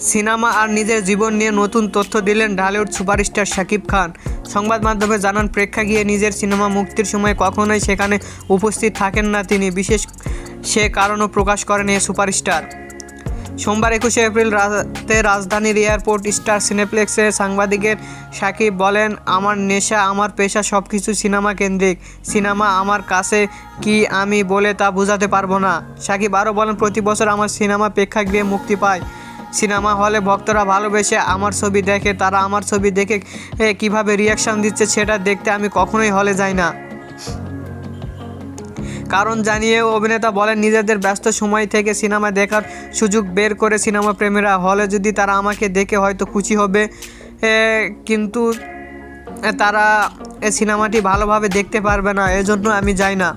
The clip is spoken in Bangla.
সিনেমা আর নিজের জীবন নিয়ে নতুন তথ্য দিলেন ঢালিউড সুপারস্টার শাকিব খান। সংবাদ মাধ্যমে জানান, প্রেক্ষাগৃহে নিজের সিনেমা মুক্তির সময় কখনোই সেখানে উপস্থিত থাকেন না তিনি। বিশেষ সে কারণও প্রকাশ করেন এই সুপারস্টার। সোমবার 21 এপ্রিল রাতে রাজধানীর এয়ারপোর্ট স্টার সিনেপ্লেক্সে সাংবাদিকের শাকিব বলেন, আমার নেশা, আমার পেশা সব কিছু সিনেমা কেন্দ্রিক। সিনেমা আমার কাছে কি আমি বলে তা বোঝাতে পারবো না। শাকিব আরও বলেন, প্রতি বছর আমার সিনেমা প্রেক্ষাগৃহে মুক্তি পায়। সিনেমা হলে ভক্তরা ভালোবেসে আমার ছবি দেখে, তারা আমার ছবি দেখে কীভাবে রিয়াকশান দিচ্ছে সেটা দেখতে আমি কখনোই হলে যাই না। কারণ জানিয়ে অভিনেতা বলেন, নিজেদের ব্যস্ত সময় থেকে সিনেমা দেখার সুযোগ বের করে সিনেমা প্রেমীরা হলে যদি তারা আমাকে দেখে হয়তো খুশি হবে, কিন্তু তারা সিনেমাটি ভালোভাবে দেখতে পারবে না, এজন্য আমি যাই না।